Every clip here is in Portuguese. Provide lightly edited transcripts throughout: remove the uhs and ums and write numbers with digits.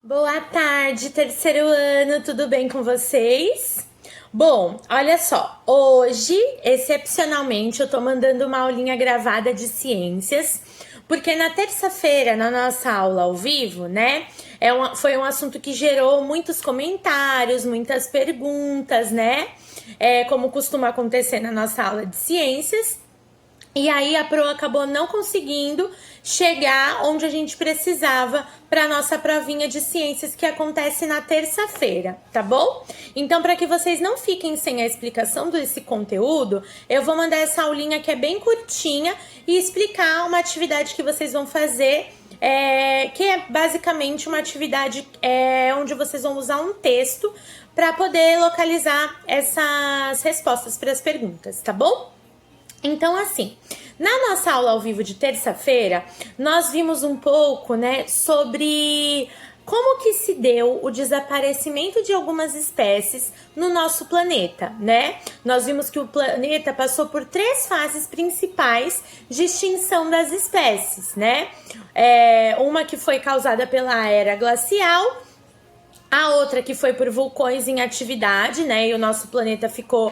Boa tarde, terceiro ano, tudo bem com vocês? Bom, olha só, hoje, excepcionalmente, eu tô mandando uma aulinha gravada de ciências, porque na terça-feira, na nossa aula ao vivo, né, foi um assunto que gerou muitos comentários, muitas perguntas, né, como costuma acontecer na nossa aula de ciências. E aí a Pro acabou não conseguindo chegar onde a gente precisava para nossa provinha de ciências que acontece na terça-feira, tá bom? Então, para que vocês não fiquem sem a explicação desse conteúdo, eu vou mandar essa aulinha que é bem curtinha e explicar uma atividade que vocês vão fazer, que é basicamente uma atividade onde vocês vão usar um texto para poder localizar essas respostas para as perguntas, tá bom? Então, assim, na nossa aula ao vivo de terça-feira, nós vimos um pouco, né, sobre como que se deu o desaparecimento de algumas espécies no nosso planeta, né? Nós vimos que o planeta passou por 3 fases principais de extinção das espécies, né? Uma que foi causada pela era glacial, a outra que foi por vulcões em atividade, né? E o nosso planeta ficou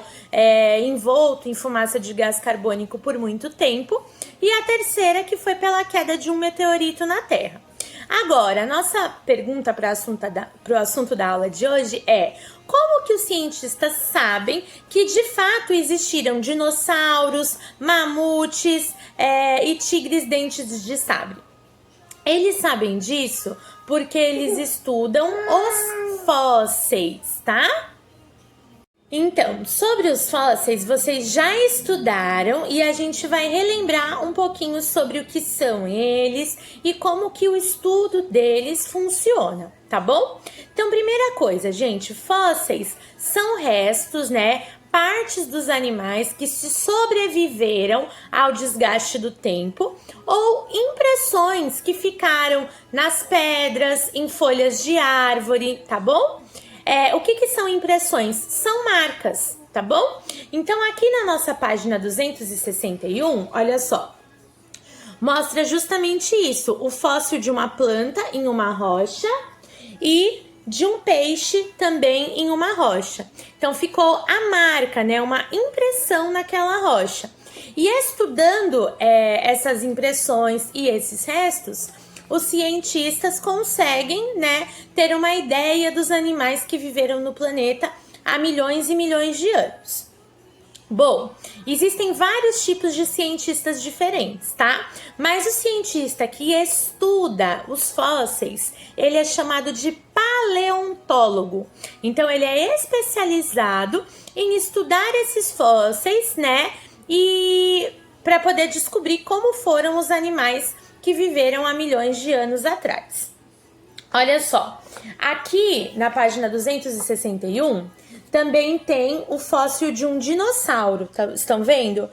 envolto em fumaça de gás carbônico por muito tempo. E a terceira que foi pela queda de um meteorito na Terra. Agora, a nossa pergunta para o assunto da aula de hoje é: como que os cientistas sabem que de fato existiram dinossauros, mamutes e tigres dentes de sabre? Eles sabem disso porque eles estudam os fósseis, tá? Então, sobre os fósseis, vocês já estudaram e a gente vai relembrar um pouquinho sobre o que são eles e como que o estudo deles funciona, tá bom? Então, primeira coisa, gente, fósseis são restos, né? Partes dos animais que se sobreviveram ao desgaste do tempo ou impressões que ficaram nas pedras, em folhas de árvore, tá bom? O que são impressões? São marcas, tá bom? Então, aqui na nossa página 261, olha só, mostra justamente isso, o fóssil de uma planta em uma rocha e de um peixe também em uma rocha. Então, ficou a marca, né? Uma impressão naquela rocha. E estudando essas impressões e esses restos, os cientistas conseguem, né, ter uma ideia dos animais que viveram no planeta há milhões e milhões de anos. Bom, existem vários tipos de cientistas diferentes, tá? Mas o cientista que estuda os fósseis, ele é chamado de paleontólogo. Então, ele é especializado em estudar esses fósseis, né? E para poder descobrir como foram os animais que viveram há milhões de anos atrás. Olha só, aqui na página 261, também tem o fóssil de um dinossauro, estão vendo?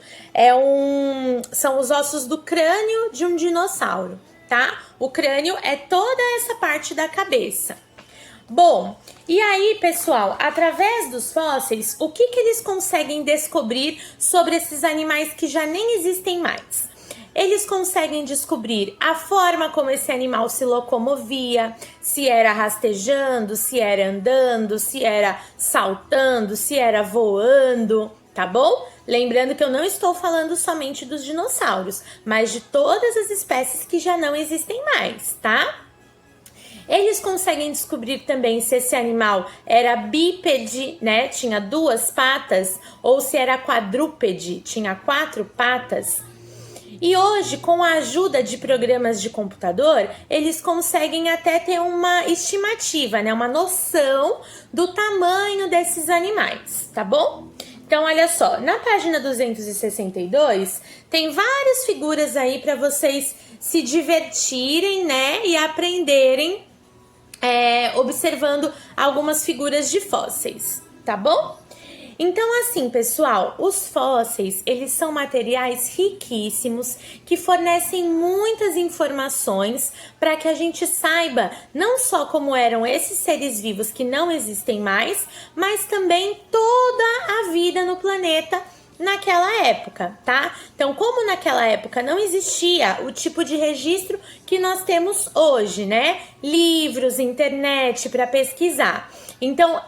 São os ossos do crânio de um dinossauro, tá? O crânio é toda essa parte da cabeça. Bom, e aí, pessoal, através dos fósseis, o que eles conseguem descobrir sobre esses animais que já nem existem mais? Eles conseguem descobrir a forma como esse animal se locomovia, se era rastejando, se era andando, se era saltando, se era voando, tá bom? Lembrando que eu não estou falando somente dos dinossauros, mas de todas as espécies que já não existem mais, tá? Eles conseguem descobrir também se esse animal era bípede, né? Tinha 2 patas, ou se era quadrúpede, tinha 4 patas. E hoje, com a ajuda de programas de computador, eles conseguem até ter uma estimativa, né? Uma noção do tamanho desses animais, tá bom? Então, olha só, na página 262, tem várias figuras aí para vocês se divertirem, né? E aprenderem observando algumas figuras de fósseis, tá bom? Então, assim, pessoal, os fósseis, eles são materiais riquíssimos que fornecem muitas informações para que a gente saiba não só como eram esses seres vivos que não existem mais, mas também toda a vida no planeta naquela época, tá? Então, como naquela época não existia o tipo de registro que nós temos hoje, né? Livros, internet para pesquisar. Então,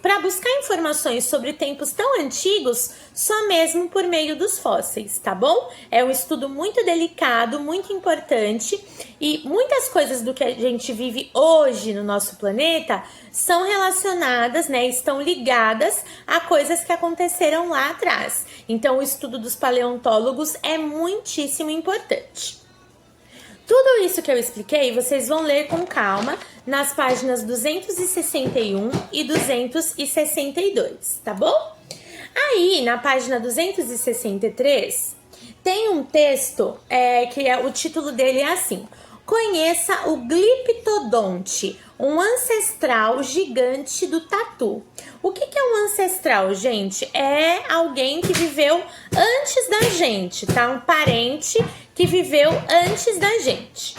para buscar informações sobre tempos tão antigos, só mesmo por meio dos fósseis, tá bom? É um estudo muito delicado, muito importante, e muitas coisas do que a gente vive hoje no nosso planeta são relacionadas, né, estão ligadas a coisas que aconteceram lá atrás. Então, o estudo dos paleontólogos é muitíssimo importante. Tudo isso que eu expliquei, vocês vão ler com calma nas páginas 261 e 262, tá bom? Aí, na página 263, tem um texto que o título dele é assim: Conheça o Gliptodonte, um ancestral gigante do tatu. O que é um ancestral, gente? É alguém que viveu antes da gente, tá? Um parente que viveu antes da gente.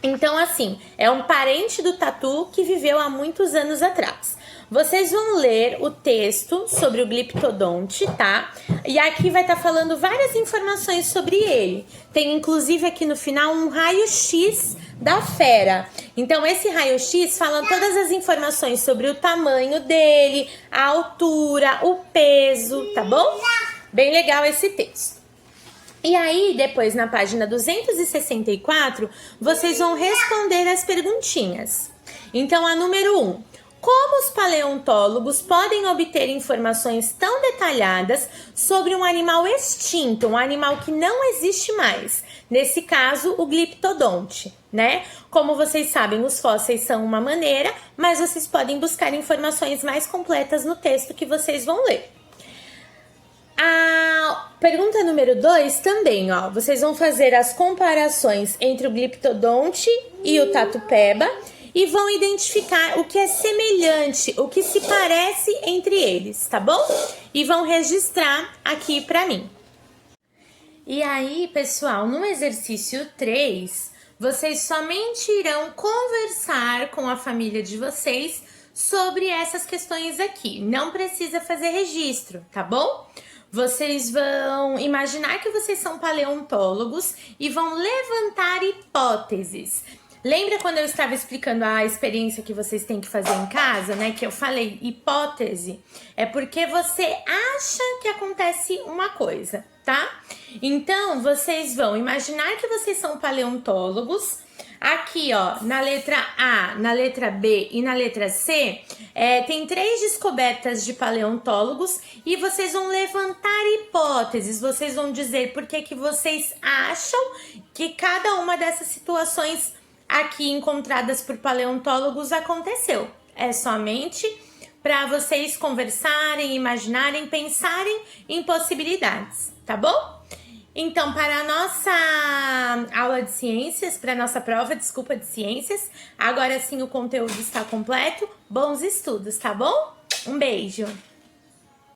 Então, assim, é um parente do tatu que viveu há muitos anos atrás. Vocês vão ler o texto sobre o gliptodonte, tá? E aqui vai estar falando várias informações sobre ele. Tem, inclusive, aqui no final um raio-x da fera. Então, esse raio-x fala todas as informações sobre o tamanho dele, a altura, o peso, tá bom? Bem legal esse texto. E aí, depois, na página 264, vocês vão responder as perguntinhas. Então, a número 1. Como os paleontólogos podem obter informações tão detalhadas sobre um animal extinto, um animal que não existe mais? Nesse caso, o gliptodonte, né? Como vocês sabem, os fósseis são uma maneira, mas vocês podem buscar informações mais completas no texto que vocês vão ler. A pergunta número 2 também, ó. Vocês vão fazer as comparações entre o gliptodonte e o tatupeba e vão identificar o que é semelhante, o que se parece entre eles, tá bom? E vão registrar aqui pra mim. E aí, pessoal, no exercício 3, vocês somente irão conversar com a família de vocês sobre essas questões aqui. Não precisa fazer registro, tá bom? Vocês vão imaginar que vocês são paleontólogos e vão levantar hipóteses. Lembra quando eu estava explicando a experiência que vocês têm que fazer em casa, né? Que eu falei hipótese? É porque você acha que acontece uma coisa, tá? Então, vocês vão imaginar que vocês são paleontólogos. Aqui, ó, na letra A, na letra B e na letra C, tem 3 descobertas de paleontólogos e vocês vão levantar hipóteses. Vocês vão dizer por que vocês acham que cada uma dessas situações aqui encontradas por paleontólogos aconteceu. É somente para vocês conversarem, imaginarem, pensarem em possibilidades, tá bom? Então, para a nossa aula de ciências, para a nossa prova, desculpa, de ciências, agora sim o conteúdo está completo. Bons estudos, tá bom? Um beijo!